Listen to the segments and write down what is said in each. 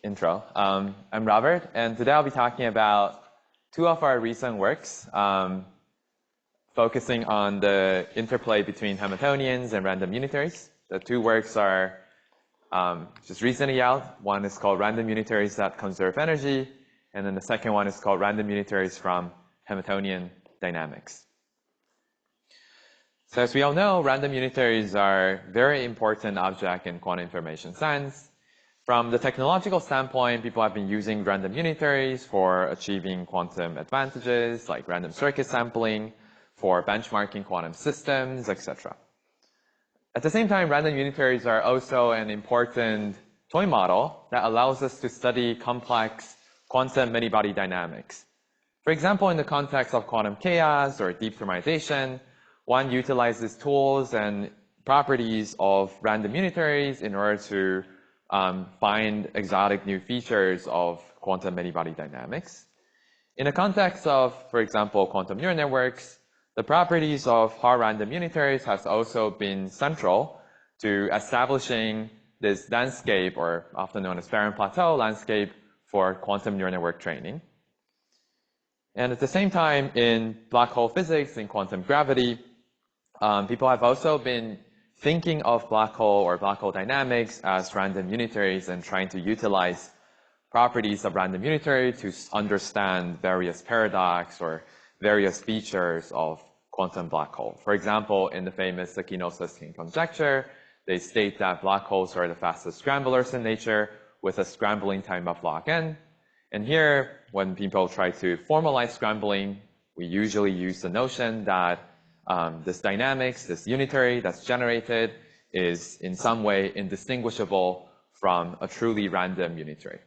intro. I'm Robert, and today I'll be talking about two of our recent works, focusing on the interplay between Hamiltonians and random unitaries. The two works are just recently out. One is called Random Unitaries That Conserve Energy, and then the second one is called Random Unitaries from Hamiltonian Dynamics. So as we all know, random unitaries are a very important object in quantum information science. From the technological standpoint, people have been using random unitaries for achieving quantum advantages, like random circuit sampling, for benchmarking quantum systems, etc. At the same time, random unitaries are also an important toy model that allows us to study complex quantum many-body dynamics. For example, in the context of quantum chaos or deep thermalization, one utilizes tools and properties of random unitaries in order to find exotic new features of quantum many-body dynamics. In the context of, for example, quantum neural networks, the properties of Haar random unitaries has also been central to establishing this landscape, or often known as barren plateau landscape, for quantum neural network training. And at the same time, in black hole physics, in quantum gravity, people have also been thinking of black hole or black hole dynamics as random unitaries and trying to utilize properties of random unitary to understand various paradox or various features of quantum black hole. For example, in the famous Zecchino-Susskind conjecture, they state that black holes are the fastest scramblers in nature with a scrambling time of log n. And here, when people try to formalize scrambling, we usually use the notion that this dynamics, this unitary that's generated, is in some way indistinguishable from a truly random unitary.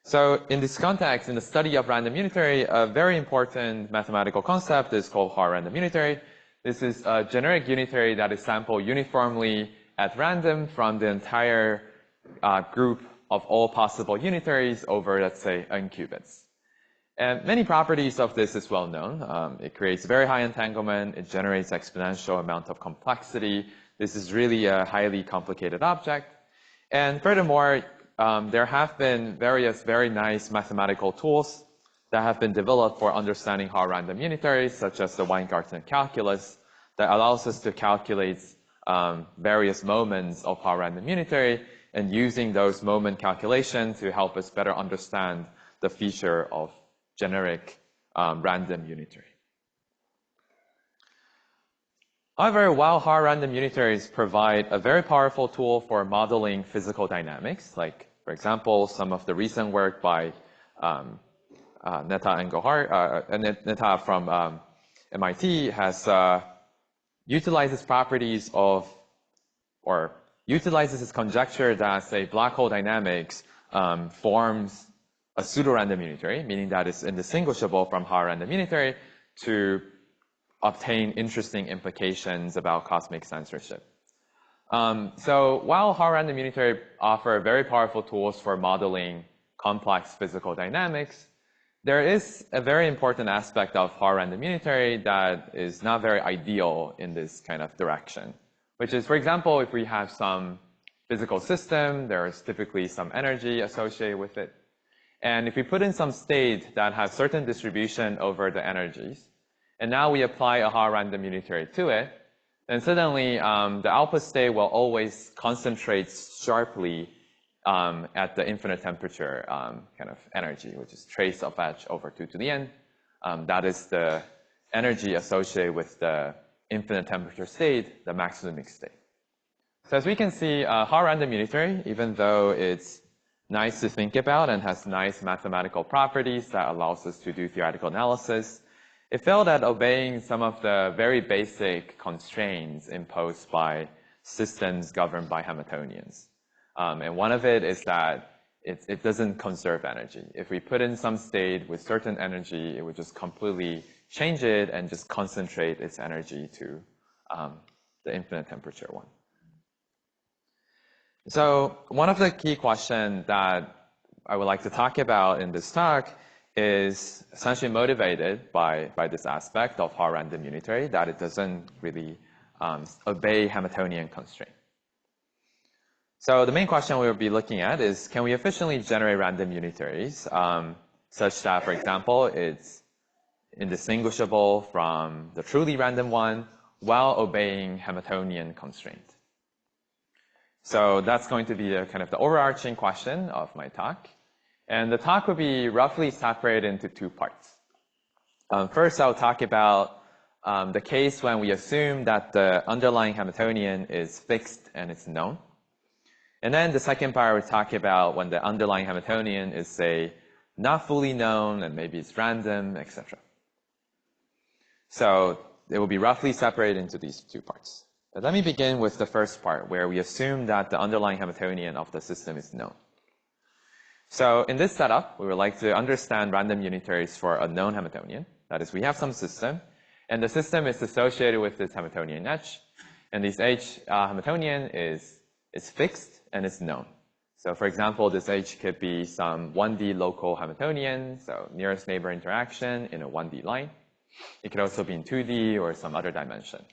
So in this context, in the study of random unitary, a very important mathematical concept is called Haar random unitary. This is a generic unitary that is sampled uniformly at random from the entire group of all possible unitaries over, let's say, n qubits. And many properties of this is well known. It creates very high entanglement. It generates exponential amount of complexity. This is really a highly complicated object. And furthermore, there have been various very nice mathematical tools that have been developed for understanding Haar random unitaries, such as the Weingarten calculus, that allows us to calculate various moments of Haar random unitary, and using those moment calculations to help us better understand the feature of generic random unitary. However, while Haar random unitaries provide a very powerful tool for modeling physical dynamics, like, for example, some of the recent work by Netta and Netta from MIT has utilizes properties of, or utilizes this conjecture that, say, black hole dynamics forms a pseudo-random unitary, meaning that it's indistinguishable from Haar random unitary, to obtain interesting implications about cosmic censorship. So while Haar random unitary offer very powerful tools for modeling complex physical dynamics, there is a very important aspect of Haar random unitary that is not very ideal in this kind of direction, which is, for example, if we have some physical system, there is typically some energy associated with it. And if we put in some state that has certain distribution over the energies, and now we apply a Haar random unitary to it, then suddenly the output state will always concentrate sharply at the infinite temperature kind of energy, which is trace of h over 2 to the n. That is the energy associated with the infinite temperature state, the maximum mixed state. So as we can see, Haar random unitary, even though it's nice to think about and has nice mathematical properties that allows us to do theoretical analysis, it failed at obeying some of the very basic constraints imposed by systems governed by Hamiltonians. And one of it is that it doesn't conserve energy. If we put in some state with certain energy, it would just completely change it and just concentrate its energy to the infinite temperature one. So one of the key questions that I would like to talk about in this talk is essentially motivated by this aspect of Haar random unitary, that it doesn't really obey Hamiltonian constraint. So the main question we will be looking at is, can we efficiently generate random unitaries such that, for example, it's indistinguishable from the truly random one while obeying Hamiltonian constraint? So that's going to be kind of the overarching question of my talk. And the talk will be roughly separated into two parts. First, I'll talk about the case when we assume that the underlying Hamiltonian is fixed and it's known. And then the second part, we'll talk about when the underlying Hamiltonian is, say, not fully known and maybe it's random, etc. So it will be roughly separated into these two parts. But let me begin with the first part, where we assume that the underlying Hamiltonian of the system is known. So in this setup, we would like to understand random unitaries for a known Hamiltonian. That is, we have some system, and the system is associated with this Hamiltonian H, and this H Hamiltonian is fixed and it's known. So for example, this H could be some 1D local Hamiltonian, so nearest neighbor interaction in a 1D line. It could also be in 2D or some other dimension.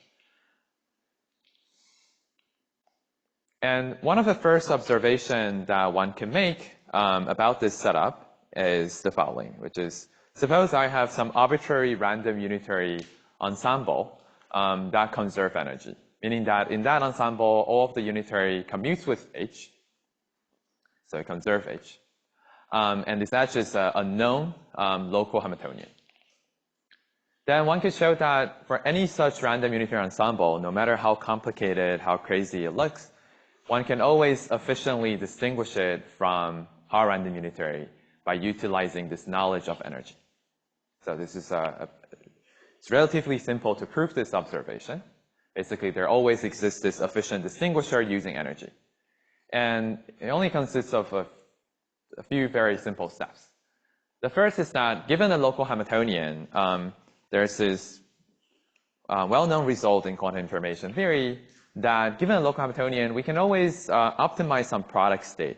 And one of the first observations that one can make about this setup is the following, which is, suppose I have some arbitrary random unitary ensemble that conserve energy, meaning that in that ensemble, all of the unitary commutes with H, so it conserves H. And this H is a known local Hamiltonian. Then one could show that for any such random unitary ensemble, no matter how complicated, how crazy it looks, one can always efficiently distinguish it from our random unitary by utilizing this knowledge of energy. So this is it's relatively simple to prove this observation. Basically, there always exists this efficient distinguisher using energy. And it only consists of a few very simple steps. The first is that given a local Hamiltonian, there's this well-known result in quantum information theory that given a local Hamiltonian, we can always optimize some product state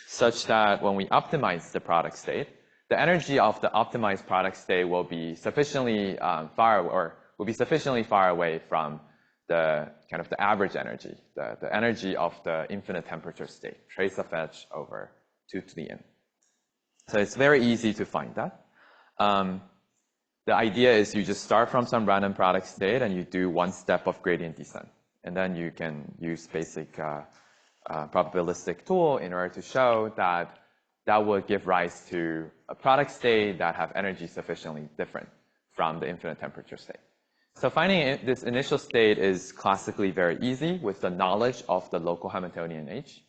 such that when we optimize the product state, the energy of the optimized product state will be sufficiently far away from the kind of the average energy, the energy of the infinite temperature state, trace of H over 2 to the n. So it's very easy to find that. The idea is you just start from some random product state and you do one step of gradient descent. And then you can use basic probabilistic tool in order to show that that would give rise to a product state that have energy sufficiently different from the infinite temperature state. So finding this initial state is classically very easy with the knowledge of the local Hamiltonian H.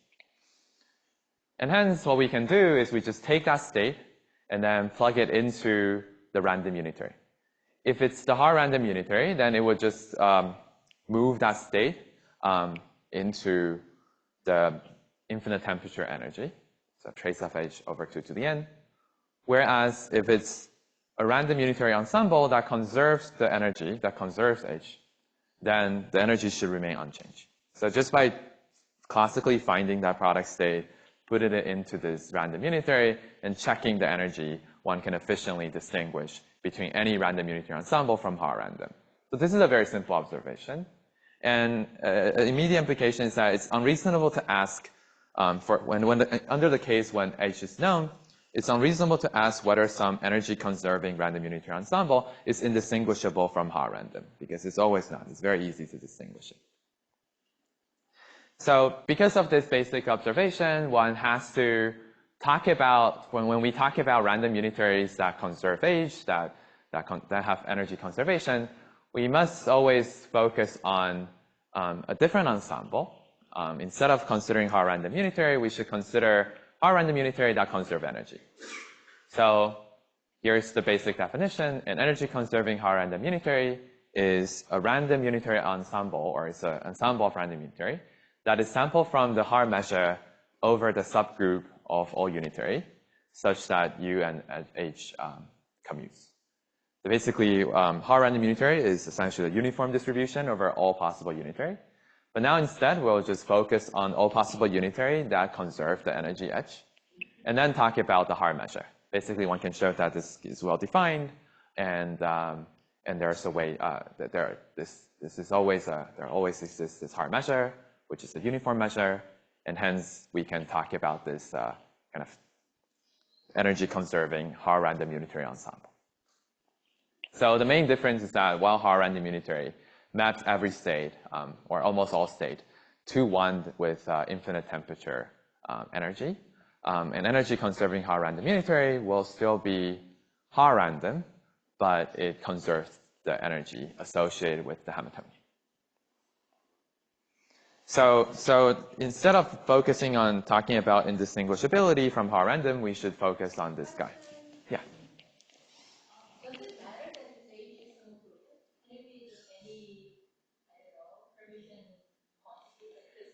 And hence what we can do is we just take that state and then plug it into the random unitary. If it's the hard random unitary, then it would just move that state into the infinite temperature energy, so trace of H over 2 to the n. Whereas if it's a random unitary ensemble that conserves the energy, that conserves H, then the energy should remain unchanged. So just by classically finding that product state, putting it into this random unitary, and checking the energy, one can efficiently distinguish between any random unitary ensemble from hard random. So this is a very simple observation. And an immediate implication is that it's unreasonable to ask, under the case when H is known, it's unreasonable to ask whether some energy-conserving random unitary ensemble is indistinguishable from hard random, because it's always not. It's very easy to distinguish it. So because of this basic observation, one has to talk about, when we talk about random unitaries that conserve H, that have energy conservation, we must always focus on a different ensemble. Instead of considering hard random unitary, we should consider hard random unitary that conserve energy. So here's the basic definition. An energy-conserving hard random unitary is a random unitary ensemble, or it's an ensemble of random unitary that is sampled from the hard measure over the subgroup of all unitary, such that U and H commutes. So basically, hard random unitary is essentially a uniform distribution over all possible unitary. But now instead, we'll just focus on all possible unitary that conserve the energy H, and then talk about the hard measure. Basically, one can show that this is well defined, and there's a way that there always exists this hard measure, which is a uniform measure, and hence we can talk about this kind of energy-conserving Haar random unitary ensemble. So the main difference is that while Haar random unitary maps every state, or almost all state, to one with infinite temperature energy, an energy-conserving Haar random unitary will still be Haar random, but it conserves the energy associated with the Hamiltonian. So instead of focusing on talking about indistinguishability from Haar random, we should focus on this guy. Yeah. Does it matter that this H is concluded? Can it be just any, I don't know, permission quantity? Because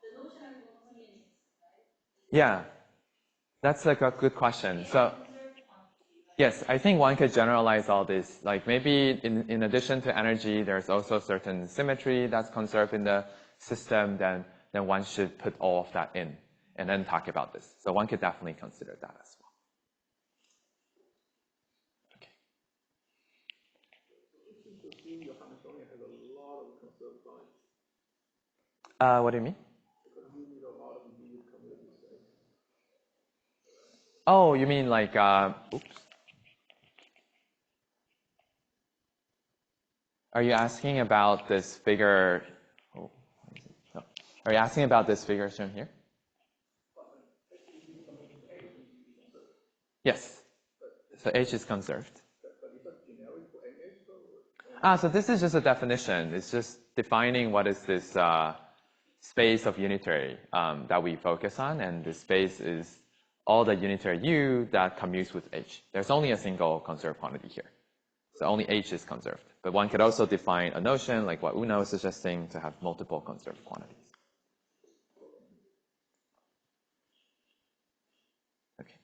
the notion of Hamiltonian is, right? Yeah, that's like a good question. So yes, I think one could generalize all this. Like maybe in addition to energy, there's also certain symmetry that's conserved in the system, then one should put all of that in and then talk about this. So one could definitely consider that as well. Okay. Your Hamiltonian has a lot of conserved lines. What do you mean? Because you need a lot of immediate commutative space. Oh, you mean like, oops. Are you asking about this figure? Oh, no. Are you asking about this figure shown here? Yes. So H is conserved. So this is just a definition. It's just defining what is this space of unitary that we focus on, and the space is all the unitary U that commutes with H. There's only a single conserved quantity here. So only H is conserved. But one could also define a notion, like what Uno is suggesting, to have multiple conserved quantities. Okay.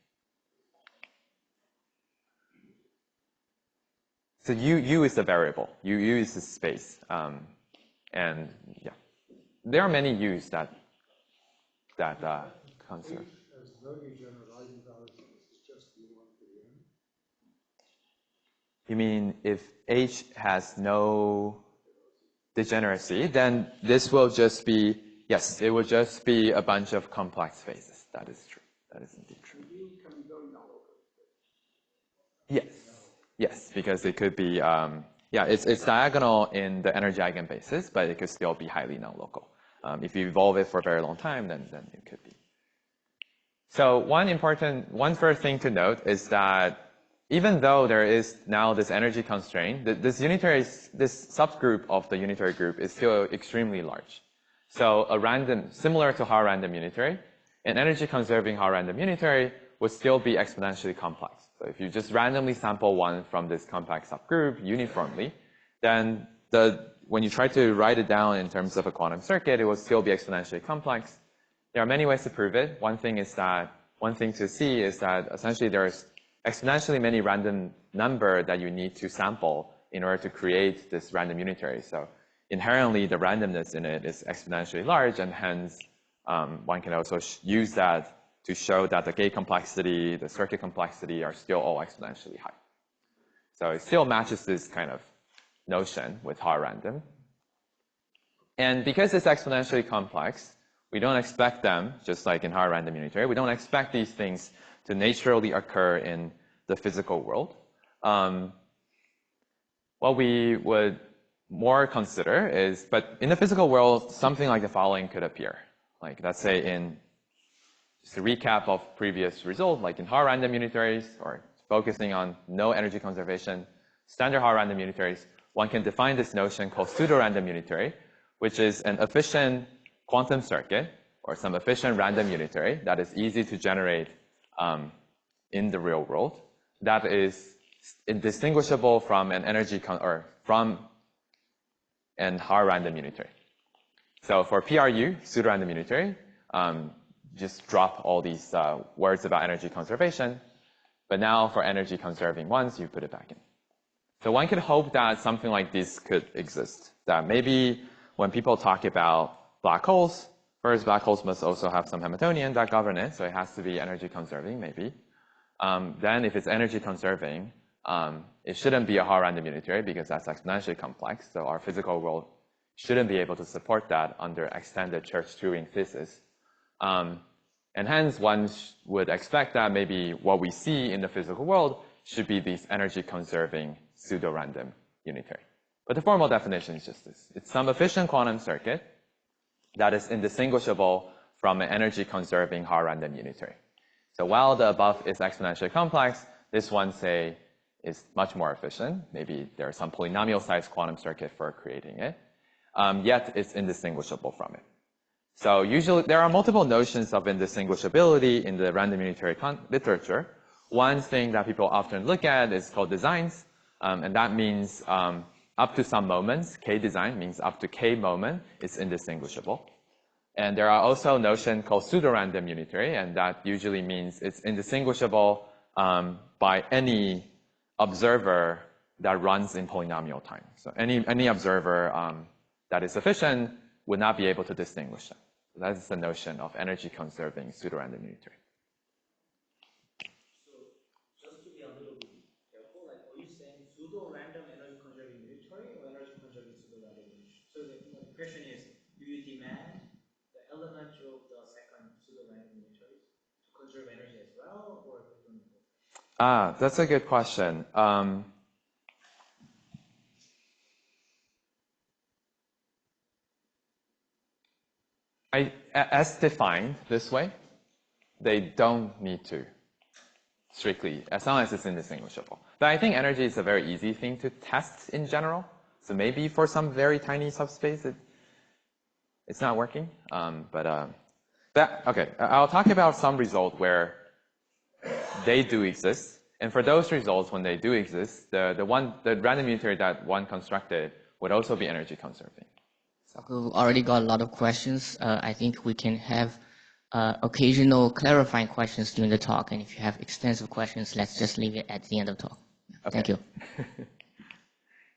So U is the variable. U is the space. And yeah, there are many U's that conserve. H has no degenerate values, this is just U1 to the n. You mean if H has no degeneracy, then this will just be, yes, it will just be a bunch of complex spaces. That is true. That is indeed true. U can be very non-local. Yes. Yes, because it could be, yeah, it's diagonal in the energy eigenbasis, but it could still be highly non-local. If you evolve it for a very long time, then it could be. So one first thing to note is that even though there is now this energy constraint, this subgroup of the unitary group is still extremely large. So similar to Haar random unitary, an energy conserving Haar random unitary would still be exponentially complex. So if you just randomly sample one from this compact subgroup uniformly, then when you try to write it down in terms of a quantum circuit, it will still be exponentially complex. There are many ways to prove it. One thing to see is that essentially there's exponentially many random number that you need to sample in order to create this random unitary. So inherently the randomness in it is exponentially large, and hence one can also use that to show that the gate complexity, the circuit complexity are still all exponentially high. So it still matches this kind of notion with Haar random. And because it's exponentially complex, we don't expect them, just like in Haar random unitary, we don't expect these things to naturally occur in the physical world. What we would more consider is, but in the physical world, something like the following could appear. Like let's say in just a recap of previous results, like in Haar random unitaries, or focusing on no energy conservation, standard Haar random unitaries, one can define this notion called pseudo-random unitary, which is an efficient quantum circuit or some efficient random unitary that is easy to generate in the real world, that is indistinguishable from an from an Haar random unitary. So for PRU, pseudo-random unitary, just drop all these words about energy conservation, but now for energy conserving ones, you put it back in. So one could hope that something like this could exist, that maybe when people talk about black holes, first black holes must also have some Hamiltonian that govern it, so it has to be energy conserving maybe. Then if it's energy conserving, it shouldn't be a Haar random unitary because that's exponentially complex, so our physical world shouldn't be able to support that under extended Church-Turing thesis. And hence, one would expect that maybe what we see in the physical world should be these energy-conserving pseudo-random unitary. But the formal definition is just this. It's some efficient quantum circuit that is indistinguishable from an energy-conserving Haar-random unitary. So while the above is exponentially complex, this one, say, is much more efficient. Maybe there's some polynomial-sized quantum circuit for creating it, yet it's indistinguishable from it. So usually there are multiple notions of indistinguishability in the random unitary literature. One thing that people often look at is called designs, and that means up to some moments, k design means up to k moment, it's indistinguishable. And there are also notions called pseudo-random unitary, and that usually means it's indistinguishable by any observer that runs in polynomial time. So any observer that is efficient would not be able to distinguish them. So that's the notion of energy-conserving pseudo-random unitary. So just to be a little bit careful, like, are you saying pseudo-random energy-conserving unitary or energy-conserving pseudo-random unitary? So the question is, do you demand the element of the second pseudo-random unitary to conserve energy as well, or you don't know? That's a good question. As defined this way, they don't need to, strictly, as long as it's indistinguishable. But I think energy is a very easy thing to test in general. So maybe for some very tiny subspace, it's not working. Okay, I'll talk about some result where they do exist. And for those results, when they do exist, the random unitary that one constructed would also be energy conserving. So we've already got a lot of questions. I think we can have occasional clarifying questions during the talk. And if you have extensive questions, let's just leave it at the end of the talk. Okay. Thank you.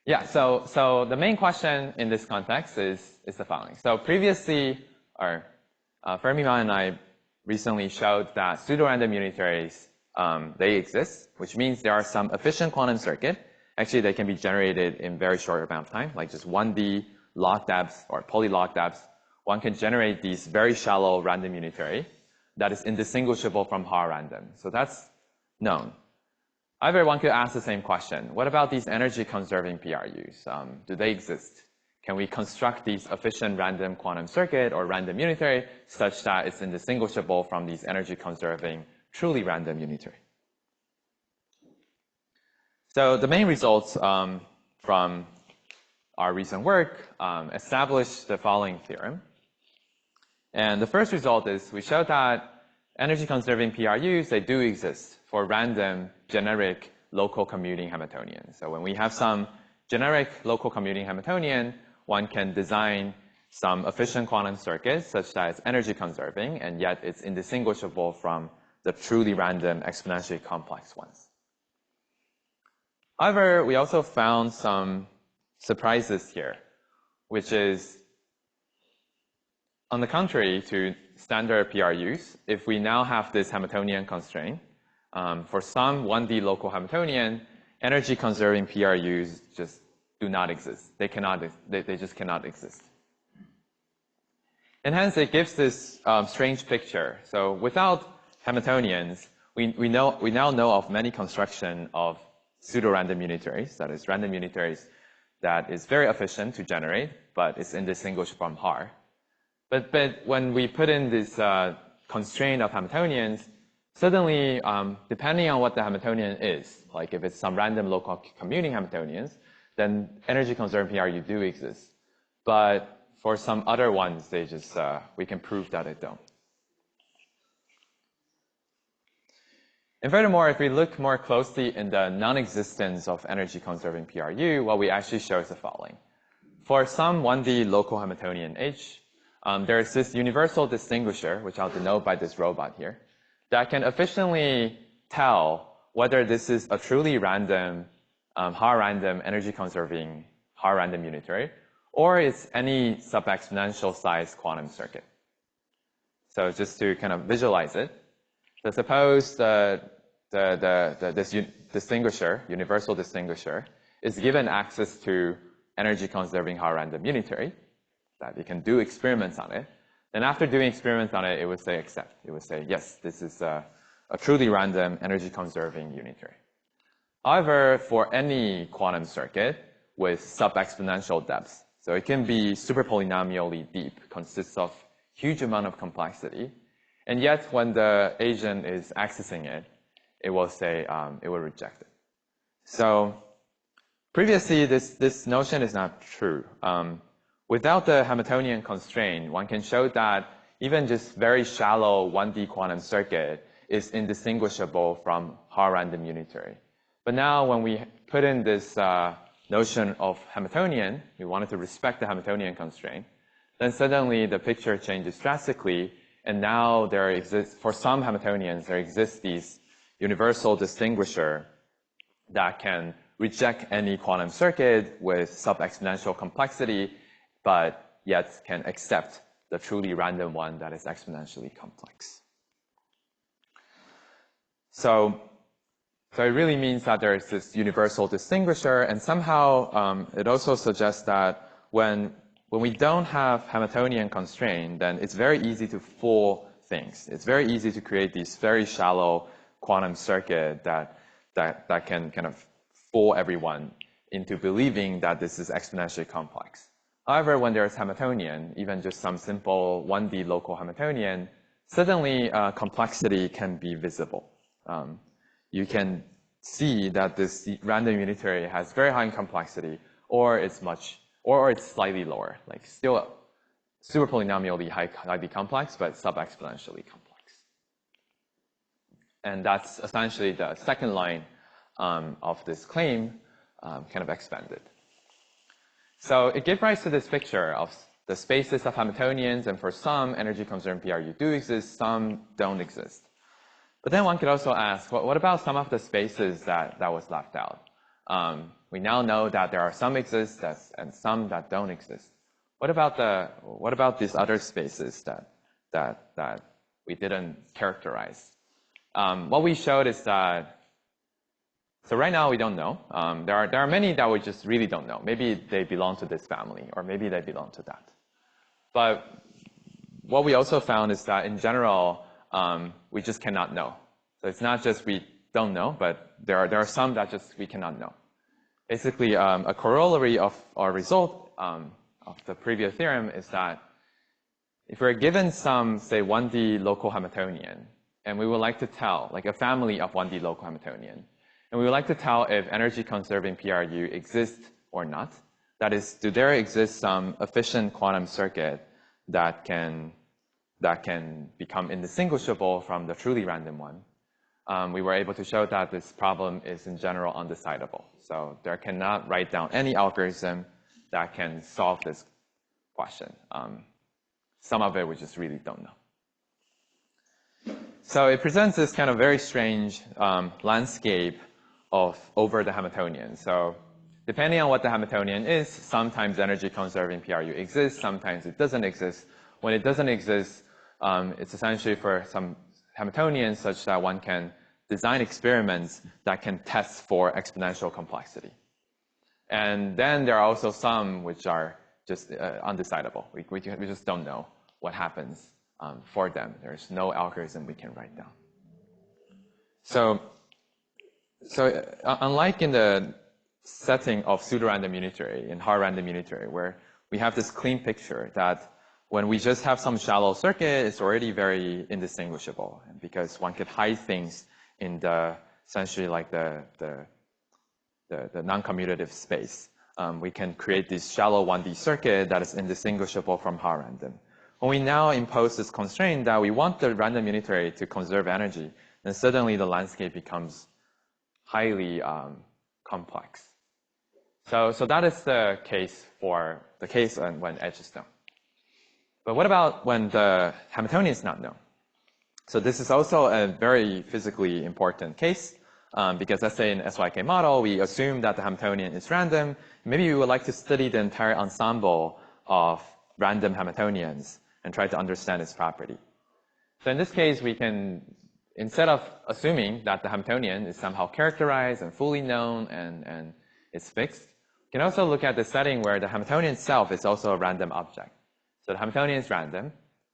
Yeah, so the main question in this context is the following. So previously, Fermi-Man and I recently showed that pseudo-random unitaries, they exist, which means there are some efficient quantum circuit. Actually, they can be generated in very short amount of time, like just 1D log depths or polylog depths. One can generate these very shallow random unitary that is indistinguishable from Haar-random. So that's known. However, one could ask the same question. What about these energy-conserving PRUs? Do they exist? Can we construct these efficient random quantum circuit or random unitary such that it's indistinguishable from these energy-conserving truly random unitary? So the main results from our recent work established the following theorem. And the first result is we showed that energy-conserving PRUs, they do exist for random generic local commuting Hamiltonian. So when we have some generic local commuting Hamiltonian, one can design some efficient quantum circuits such that it's energy conserving, and yet it's indistinguishable from the truly random exponentially complex ones. However, we also found some surprises here, which is, on the contrary to standard PRUs, if we now have this Hamiltonian constraint, for some 1D local Hamiltonian, energy conserving PRUs just do not exist. They just cannot exist. And hence it gives this strange picture. So without Hamiltonians, we now know of many construction of pseudo-random unitaries, that is random unitaries that is very efficient to generate, but it's indistinguishable from Haar. But when we put in this constraint of Hamiltonians, suddenly, depending on what the Hamiltonian is, like if it's some random local commuting Hamiltonians, then energy conserving PRU do exist. But for some other ones, they just, we can prove that they don't. And furthermore, if we look more closely in the non-existence of energy conserving PRU, what we actually show is the following. For some 1D local Hamiltonian H, there is this universal distinguisher, which I'll denote by this robot here, that can efficiently tell whether this is a truly random, Haar-random, energy-conserving Haar-random unitary, or it's any sub-exponential size quantum circuit. So just to kind of visualize it, so suppose this distinguisher, universal distinguisher, is given access to energy-conserving Haar-random unitary, that you can do experiments on it, Then after doing experiments on it, it would say accept. It would say, yes, this is a truly random energy conserving unitary. However, for any quantum circuit with sub-exponential depths, so it can be super polynomially deep, consists of huge amount of complexity, and yet when the agent is accessing it, it will say, it will reject it. So previously, this notion is not true. Without the Hamiltonian constraint, one can show that even just very shallow 1D quantum circuit is indistinguishable from Haar random unitary. But now when we put in this notion of Hamiltonian, we wanted to respect the Hamiltonian constraint, then suddenly the picture changes drastically, and now there exists, for some Hamiltonians, there exists these universal distinguisher that can reject any quantum circuit with sub-exponential complexity, but yet can accept the truly random one that is exponentially complex. So it really means that there is this universal distinguisher, and somehow it also suggests that when we don't have Hamiltonian constraint, then it's very easy to fool things. It's very easy to create these very shallow quantum circuit that can kind of fool everyone into believing that this is exponentially complex. However, when there's Hamiltonian, even just some simple 1D local Hamiltonian, suddenly complexity can be visible. You can see that this random unitary has very high complexity, or it's slightly lower, like still super polynomially highly complex, but sub-exponentially complex. And that's essentially the second line of this claim kind of expanded. So it gives rise to this picture of the spaces of Hamiltonians, and for some energy conserving PRU do exist, some don't exist. But then one could also ask, what about some of the spaces that was left out? We now know that there are some exist and some that don't exist. What about these other spaces that we didn't characterize? What we showed is that, so right now we don't know. There are many that we just really don't know. Maybe they belong to this family, or maybe they belong to that. But what we also found is that in general, we just cannot know. So it's not just we don't know, but there are some that just we cannot know. Basically, a corollary of our result of the previous theorem is that if we're given some, say, 1D local Hamiltonian, and we would like to tell, like a family of 1D local Hamiltonian, and we would like to tell if energy conserving PRU exists or not. That is, do there exist some efficient quantum circuit that can become indistinguishable from the truly random one? We were able to show that this problem is in general undecidable. So there cannot write down any algorithm that can solve this question. Some of it we just really don't know. So it presents this kind of very strange landscape over the Hamiltonian. So depending on what the Hamiltonian is, sometimes energy conserving PRU exists, sometimes it doesn't exist. When it doesn't exist, it's essentially for some Hamiltonians such that one can design experiments that can test for exponential complexity. And then there are also some which are just undecidable. We just don't know what happens for them. There's no algorithm we can write down. So unlike in the setting of pseudorandom unitary, in Haar random unitary, where we have this clean picture that when we just have some shallow circuit, it's already very indistinguishable, because one could hide things in the essentially like the non-commutative space. We can create this shallow 1D circuit that is indistinguishable from Haar random. When we now impose this constraint that we want the random unitary to conserve energy, then suddenly the landscape becomes highly complex. So that is the case when edge is known. But what about when the Hamiltonian is not known? So this is also a very physically important case, because let's say in the SYK model, we assume that the Hamiltonian is random. Maybe we would like to study the entire ensemble of random Hamiltonians and try to understand its property. So in this case, we can, instead of assuming that the Hamiltonian is somehow characterized and fully known and it's fixed, we can also look at the setting where the Hamiltonian itself is also a random object. So the Hamiltonian is random,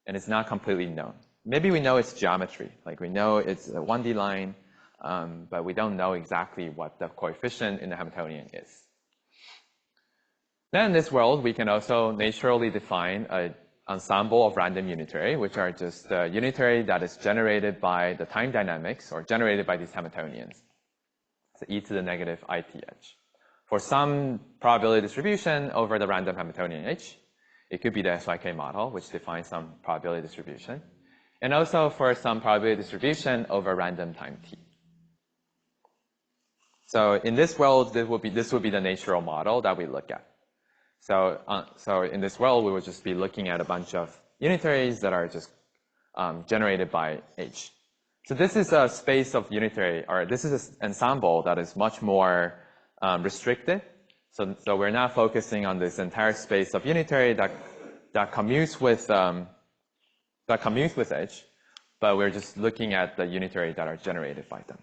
and it's not completely known. Maybe we know its geometry, like we know it's a 1D line, but we don't know exactly what the coefficient in the Hamiltonian is. Then in this world, we can also naturally define an ensemble of random unitary, which are just unitary that is generated by the time dynamics or generated by these Hamiltonians. So e to the negative ith. For some probability distribution over the random Hamiltonian h, it could be the SYK model, which defines some probability distribution. And also for some probability distribution over random time t. So in this world, this would be the natural model that we look at. So in this world, we would just be looking at a bunch of unitaries that are just generated by h. So this is a space of unitary, or this is an ensemble that is much more restricted. So we're not focusing on this entire space of unitary that commutes with h, but we're just looking at the unitary that are generated by them.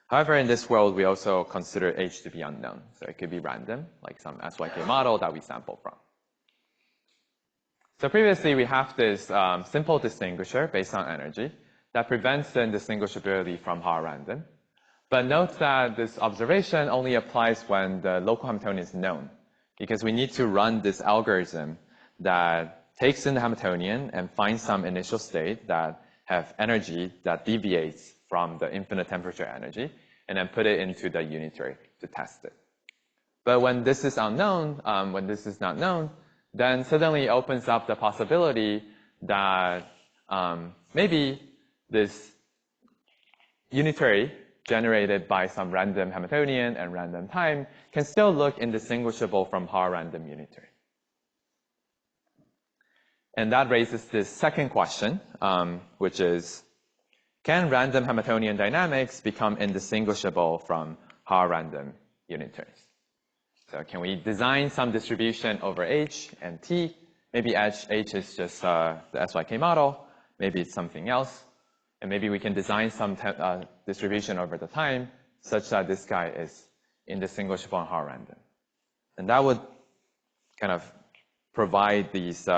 However, in this world, we also consider h to be unknown. So it could be random, like some SYK model that we sample from. So previously, we have this simple distinguisher based on energy that prevents the indistinguishability from Haar random. But note that this observation only applies when the local Hamiltonian is known, because we need to run this algorithm that takes in the Hamiltonian and finds some initial state that have energy that deviates from the infinite temperature energy, and then put it into the unitary to test it. But when this is unknown, when this is not known, then suddenly it opens up the possibility that maybe this unitary generated by some random Hamiltonian and random time can still look indistinguishable from Haar random unitary. And that raises this second question, which is, can random Hamiltonian dynamics become indistinguishable from Haar random unitaries? So can we design some distribution over h and t? Maybe h is just the SYK model. Maybe it's something else. And maybe we can design some distribution over the time such that this guy is indistinguishable from Haar random. And that would kind of provide these,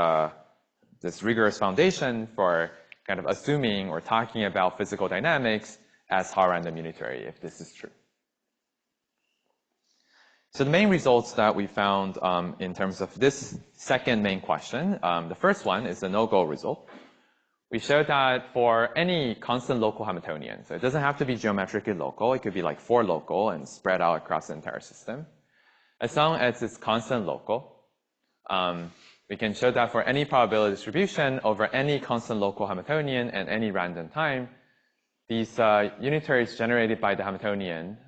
this rigorous foundation for kind of assuming or talking about physical dynamics as Haar random unitary, if this is true. So the main results that we found in terms of this second main question, the first one is the no-go result. We showed that for any constant local Hamiltonian, so it doesn't have to be geometrically local, it could be like 4 local and spread out across the entire system. As long as it's constant local, we can show that for any probability distribution over any constant local Hamiltonian and any random time, these unitaries generated by the Hamiltonian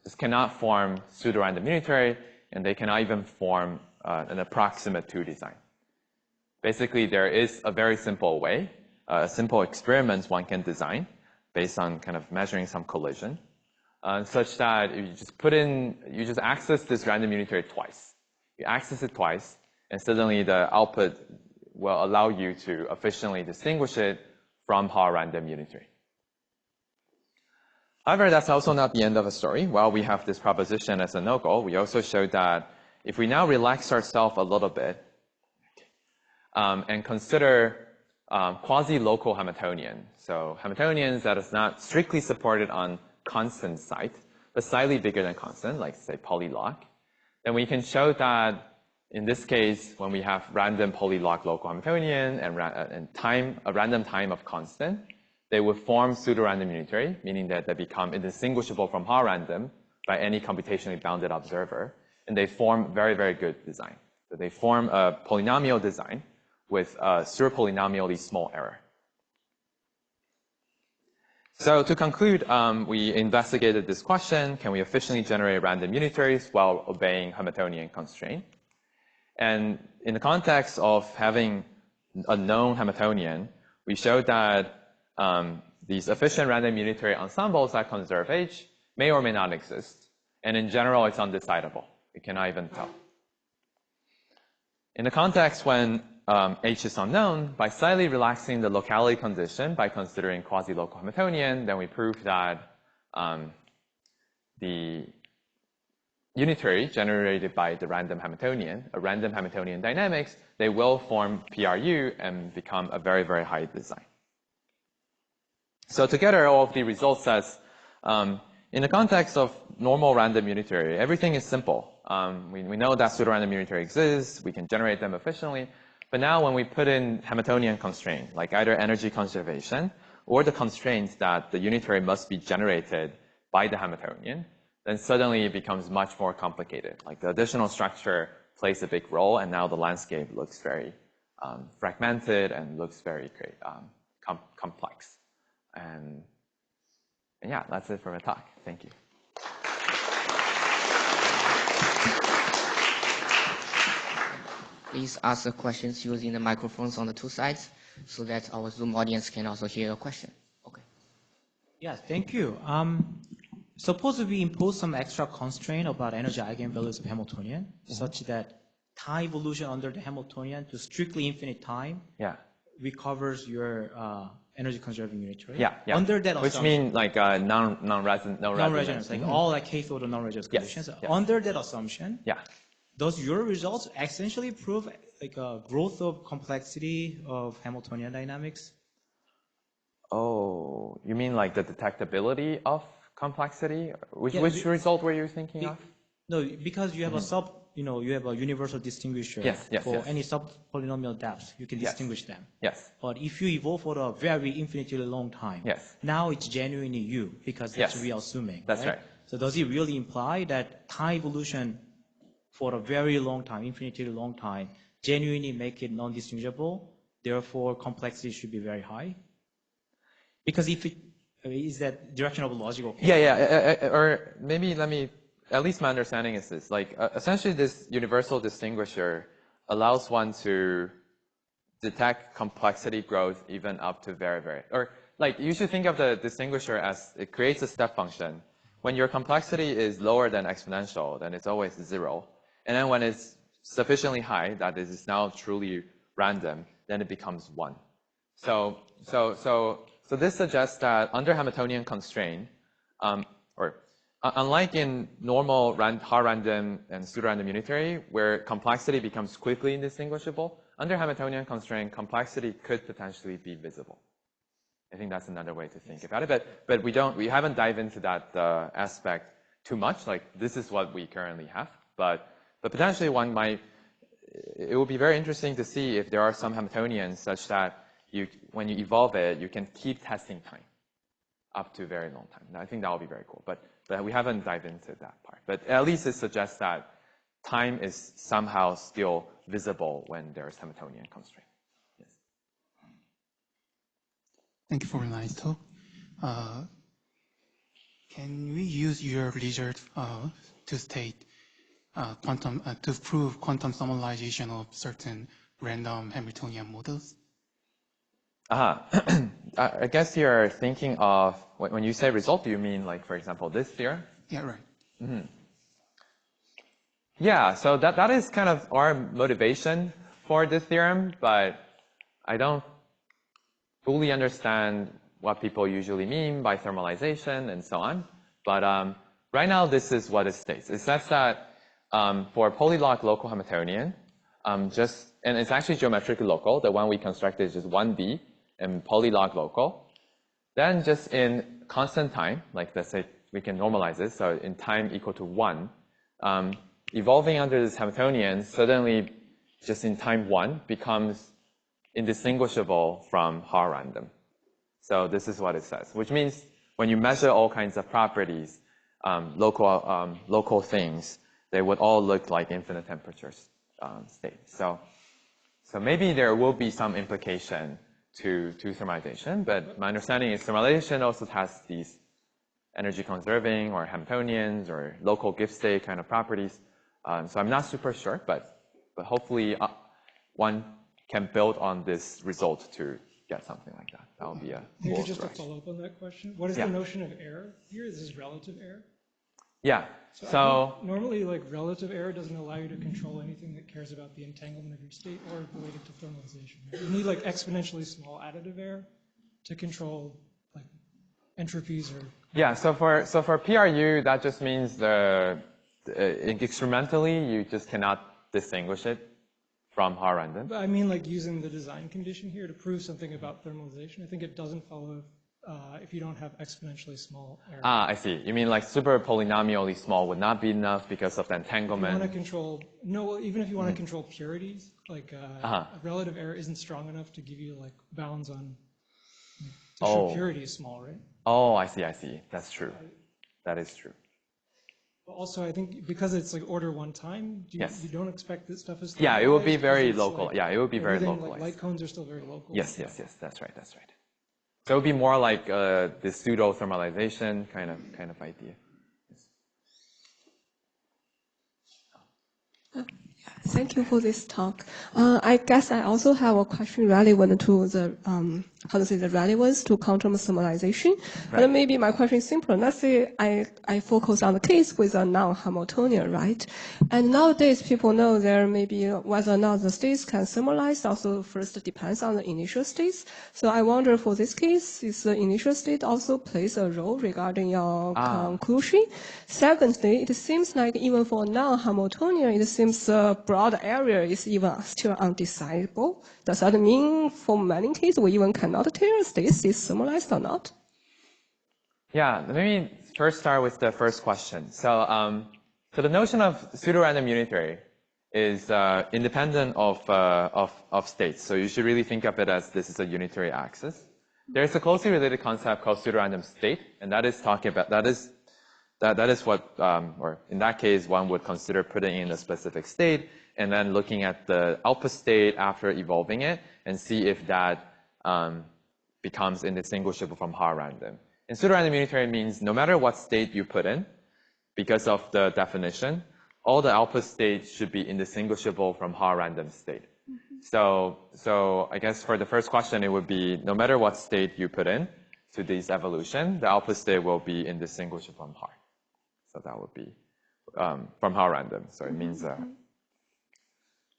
just cannot form pseudo-random unitary, and they cannot even form an approximate 2 design. Basically, there is a very simple way, simple experiments one can design based on kind of measuring some collision, such that you just access this random unitary twice. You access it twice, and suddenly the output will allow you to efficiently distinguish it from Haar random unitary. However, that's also not the end of the story. While we have this proposition as a no-go, we also showed that if we now relax ourselves a little bit and consider quasi-local Hamiltonian, so Hamiltonians that is not strictly supported on constant site, but slightly bigger than constant, like say polylog, then we can show that in this case, when we have random polylog local Hamiltonian and a random time of constant, they would form pseudo-random unitary, meaning that they become indistinguishable from Haar random by any computationally bounded observer, and they form very, very good design. So they form a polynomial design with a pseudo-polynomially small error. So to conclude, we investigated this question: can we efficiently generate random unitaries while obeying Hamiltonian constraint? And in the context of having a known Hamiltonian, we showed that these efficient random unitary ensembles that conserve h may or may not exist. And in general, it's undecidable. We cannot even tell. In the context when h is unknown, by slightly relaxing the locality condition by considering quasi-local Hamiltonian, then we prove that the unitary generated by the random Hamiltonian, a random Hamiltonian dynamics, they will form PRU and become a very, very high design. So together, all of the result sets, in the context of normal random unitary, everything is simple. We know that pseudo-random unitary exists, we can generate them efficiently, but now when we put in Hamiltonian constraint, like either energy conservation or the constraints that the unitary must be generated by the Hamiltonian, then suddenly it becomes much more complicated. Like the additional structure plays a big role, and now the landscape looks very fragmented and looks very complex. And yeah, that's it for my talk. Thank you. Please ask the questions using the microphones on the two sides so that our Zoom audience can also hear your question. Okay. Yes, thank you. Suppose we impose some extra constraint about energy eigenvalues of Hamiltonian, such that time evolution under the Hamiltonian to strictly infinite time recovers your energy conserving unitary. Under that which means like non-resonance, like all like case order non-resonance conditions. Under that assumption, does your results essentially prove like a growth of complexity of Hamiltonian dynamics? Oh, you mean like the detectability of complexity? Which result were you thinking of? No, because you have a you have a universal distinguisher for any sub-polynomial depths. You can distinguish them. But if you evolve for a very infinitely long time, now it's genuinely you, because that's real assuming. That's right. So does it really imply that time evolution for a very long time, infinitely long time, genuinely make it non-distinguishable? Therefore, complexity should be very high? Because if it is that direction of logical case? Or maybe let me, at least my understanding is this, like essentially this universal distinguisher allows one to detect complexity growth even up to or like you should think of the distinguisher as it creates a step function. When your complexity is lower than exponential, then it's always 0. And then when it's sufficiently high, that is it's now truly random, then it becomes 1. So this suggests that under Hamiltonian constraint, unlike in normal hard random and pseudo-random unitary, where complexity becomes quickly indistinguishable, under Hamiltonian constraint, complexity could potentially be visible. I think that's another way to think about it, but we haven't dived into that aspect too much. Like this is what we currently have, but potentially it would be very interesting to see if there are some Hamiltonians such that when you evolve it, you can keep testing time up to a very long time. I think that would be very cool, but we haven't dived into that part. But at least it suggests that time is somehow still visible when there's Hamiltonian constraint. Yes. Thank you for a nice talk. Can we use your result to state to prove quantum normalization of certain random Hamiltonian models? I guess you're thinking of, when you say result, do you mean like, for example, this theorem? Yeah, right. Yeah, so that is kind of our motivation for this theorem, but I don't fully understand what people usually mean by thermalization and so on. But right now, this is what it states. It says that for polylog local Hamiltonian, and it's actually geometrically local. The one we constructed is just 1D and polylog local. Then just in constant time, like let's say we can normalize this, so in time equal to 1, evolving under this Hamiltonian, suddenly just in time 1 becomes indistinguishable from hard random. So this is what it says, which means when you measure all kinds of properties, local things, they would all look like infinite temperature state. So maybe there will be some implication to thermalization, but my understanding is thermalization also has these energy conserving or Hamiltonians or local gift state kind of properties. So I'm not super sure, but hopefully one can build on this result to get something like that. That would be a Maybe cool just direction. to follow up on that question. What is the notion of error here? Is this relative error? Yeah. So normally, like relative error doesn't allow you to control anything that cares about the entanglement of your state or related to thermalization. Right? You need like exponentially small additive error to control like entropies or. Yeah. So for PRU, that just means the experimentally, you just cannot distinguish it from Haar random. But I mean, like using the design condition here to prove something about thermalization, I think it doesn't follow if you don't have exponentially small error. Ah, I see. You mean like super polynomially small would not be enough because of the entanglement? If you want to control, no, even if you want to control purities, like a relative error isn't strong enough to give you like bounds on, to show purity is small, right? Oh, I see, I see. That's true. That is true. But also, I think because it's like order one time, you don't expect this stuff is. Yeah, it would be very local. Like, yeah, it would be very localized. Like light cones are still very local. Yes, yes, yes. That's right. That's right. So it would be more like the pseudo thermalization kind of idea. Thank you for this talk. I guess I also have a question relevant to the, the relevance to quantum thermalization. Right. But maybe my question is simpler. Let's say I focus on the case with a non-Hamiltonian, right? And nowadays people know there may be whether or not the states can thermalize also first depends on the initial states. So I wonder for this case, is the initial state also plays a role regarding your conclusion? Secondly, it seems like even for non-Hamiltonian, it seems broad area is even still undecidable. Does that mean for many cases we even cannot tell states is thermalized or not? Yeah, let me first start with the first question. So, so the notion of pseudo-random unitary is independent of states. So you should really think of it as this is a unitary axis. There's a closely related concept called pseudo-random state, and that is talking about that is what, or in that case, one would consider putting in a specific state and then looking at the output state after evolving it and see if that becomes indistinguishable from Haar random. And pseudo-random unitary means no matter what state you put in, because of the definition, all the output states should be indistinguishable from Haar random state. So I guess for the first question, it would be no matter what state you put in to this evolution, the output state will be indistinguishable from Haar. So that would be from Haar random. So it means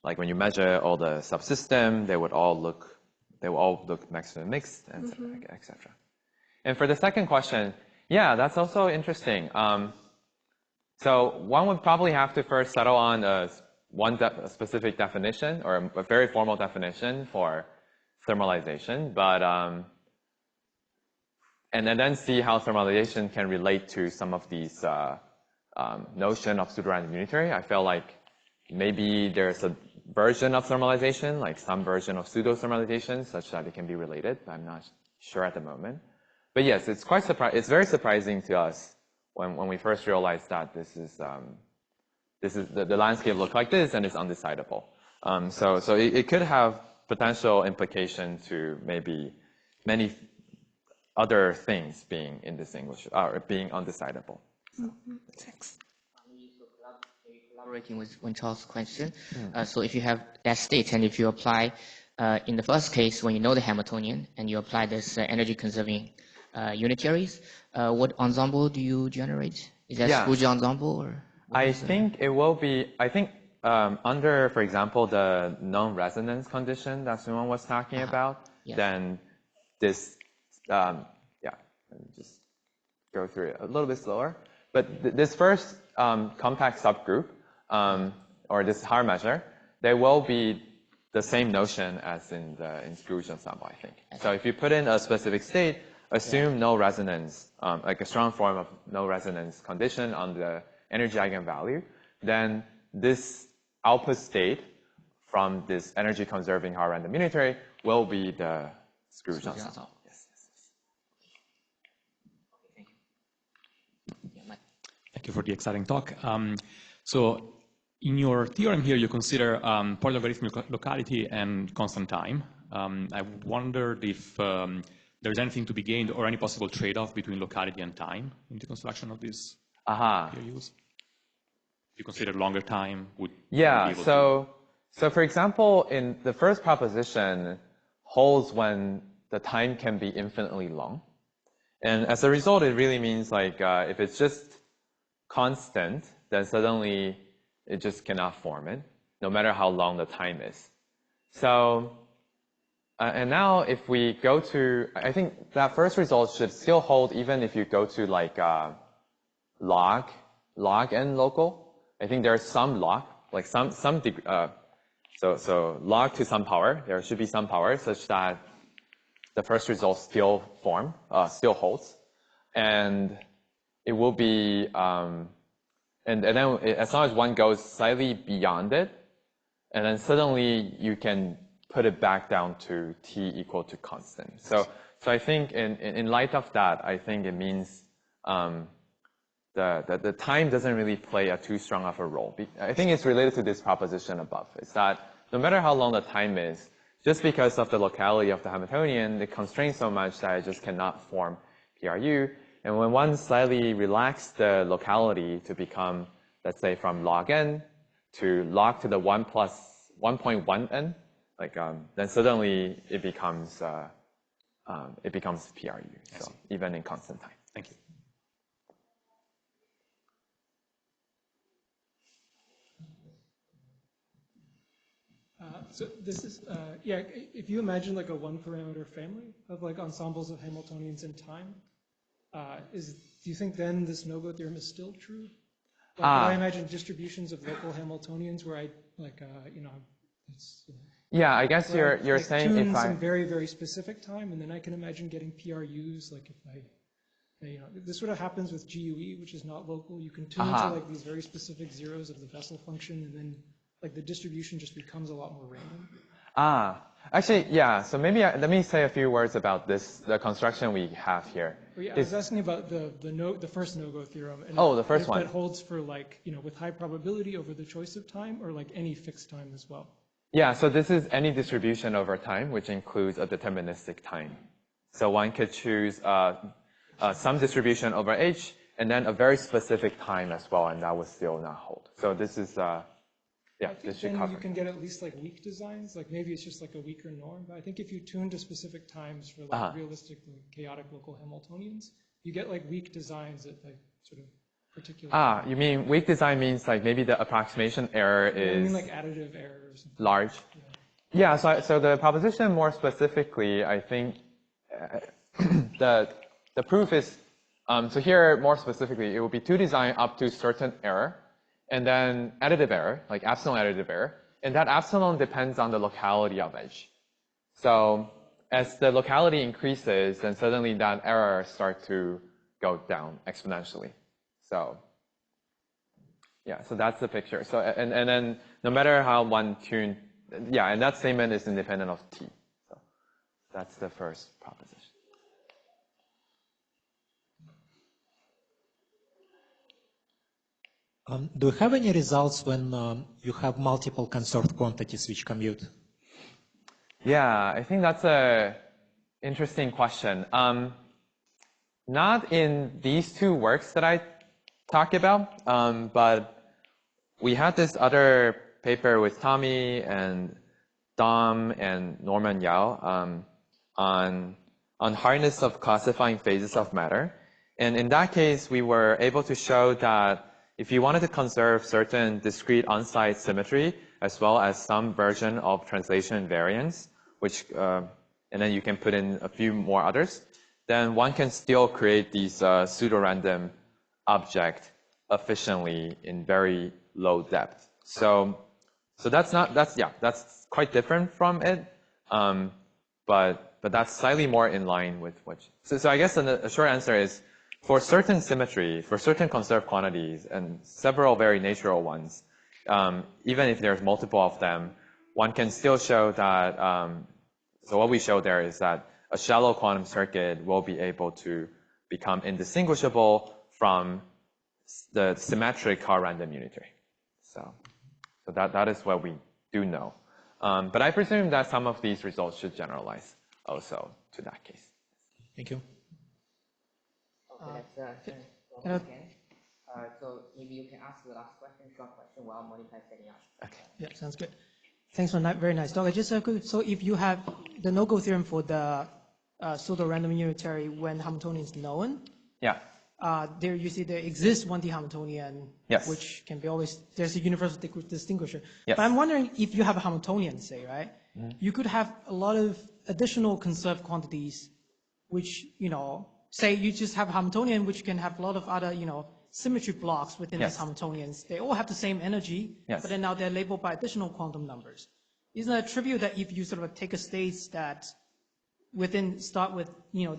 like when you measure all the subsystem, they will all look maximum mixed, etc. And for the second question, yeah, that's also interesting. So one would probably have to first settle on a specific definition or a very formal definition for thermalization, but and then see how thermalization can relate to some of these notion of pseudo-random unitary. I feel like maybe there's a version of thermalization, like some version of pseudo-thermalization, such that it can be related, but I'm not sure at the moment. But yes, it's quite it's very surprising to us when we first realized that this is the landscape look like this and it's undecidable. So it could have potential implication to maybe many other things being indistinguishable or being undecidable. Thanks. Collaborating with Charles' question. So if you have that state and if you apply, in the first case, when you know the Hamiltonian and you apply this energy conserving unitaries, what ensemble do you generate? Is that Fuji ensemble or? I think it will be, under, for example, the non-resonance condition that Hsin Yuan was talking about, then this, let me just go through it a little bit slower. But this first compact subgroup, or this Haar measure, there will be the same notion as in the exclusion ensemble, I think. So if you put in a specific state, assume no resonance, like a strong form of no resonance condition on the energy eigenvalue, then this output state from this energy conserving Haar random unitary will be the exclusion ensemble. Yes. Thank you for the exciting talk. So in your theorem here, you consider point logarithmic locality and constant time. I wondered if there's anything to be gained or any possible trade-off between locality and time in the construction of this use. If you consider longer time, would be able so for example, in the first proposition holds when the time can be infinitely long. And as a result, it really means like if it's just constant, then suddenly it just cannot form it, no matter how long the time is. So, and now if we go to, I think that first result should still hold even if you go to like log n local. I think there's some log, like so log to some power. There should be some power such that the first result still holds, and it will be, and then as long as one goes slightly beyond it, and then suddenly you can put it back down to t equal to constant. So I think in light of that, I think it means the time doesn't really play a too strong of a role. I think it's related to this proposition above. It's that no matter how long the time is, just because of the locality of the Hamiltonian, it constrains so much that it just cannot form PRU. And when one slightly relaxes the locality to become, let's say, from log n to log to the 1 plus 1.1n, like then suddenly it becomes PRU. So even in constant time. Thank you. So this is, yeah, if you imagine like a one parameter family of like ensembles of Hamiltonians in time, do you think then this no-go theorem is still true? Like, I imagine distributions of local Hamiltonians where I, like, it's, yeah, I guess you're like saying tune if I... some very, very specific time, and then I can imagine getting PRUs, like if this sort of happens with GUE, which is not local. You can tune to like these very specific zeros of the Bessel function, and then like the distribution just becomes a lot more random. Actually, yeah. So maybe let me say a few words about the construction we have here. Well, yeah, I was asking about the first no-go theorem. And the first one. That holds for like, with high probability over the choice of time, or like any fixed time as well. Yeah, so this is any distribution over time, which includes a deterministic time. So one could choose some distribution over h, and then a very specific time as well, and that would still not hold. So this is, yeah, this should cover. You can get at least like weak designs, like maybe it's just like a weaker norm, but I think if you tune to specific times for like realistic and chaotic local Hamiltonians, you get like weak designs at like sort of particular. You mean weak design means like maybe the approximation error is... I mean like additive error or something. Large. Yeah, so the proposition more specifically, I think the proof is, so here more specifically, it will be to design up to certain error, and then additive error, like epsilon additive error, and that epsilon depends on the locality of h. So as the locality increases, then suddenly that error starts to go down exponentially. So yeah, so that's the picture. So and then no matter how one tune, yeah, and that statement is independent of t. So that's the first proposition. Do you have any results when you have multiple conserved quantities which commute? Yeah, I think that's a interesting question. Not in these two works that I talked about, but we had this other paper with Tommy and Dom and Norman Yao on hardness of classifying phases of matter. And in that case, we were able to show that if you wanted to conserve certain discrete on-site symmetry, as well as some version of translation variance, which, and then you can put in a few more others, then one can still create these pseudo-random object efficiently in very low depth. So that's quite different from it, but that's slightly more in line with what. So I guess the short answer is, for certain symmetry, for certain conserved quantities, and several very natural ones, even if there's multiple of them, one can still show that, so what we show there is that a shallow quantum circuit will be able to become indistinguishable from the symmetric car-random unitary. So that is what we do know. But I presume that some of these results should generalize also to that case. Thank you. So maybe you can ask the last question, short question, while Monica is setting up. Okay. Yeah, sounds good. Thanks for that very nice talk. So if you have the no-go theorem for the pseudo-random unitary when Hamiltonian is known, yeah, there you see there exists 1D Hamiltonian, yes, which can be always, there's a universal distinguisher. Yes. But I'm wondering if you have a Hamiltonian, say, right? Mm-hmm. You could have a lot of additional conserved quantities, which, say you just have a Hamiltonian, which can have a lot of other, symmetry blocks within Yes. these Hamiltonians. They all have the same energy, Yes. but then now they're labeled by additional quantum numbers. Isn't it trivial that if you sort of take a state that start with,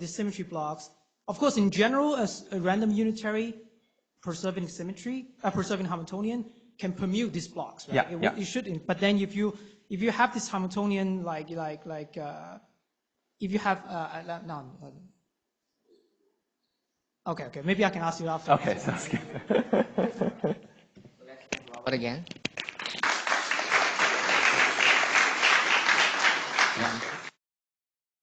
these symmetry blocks, of course, in general, as a random unitary preserving symmetry, preserving Hamiltonian can permute these blocks, right? Yeah, It shouldn't. But then if you have this Hamiltonian, if you have, okay, maybe I can ask you after. Okay, sounds good. But again. Yeah.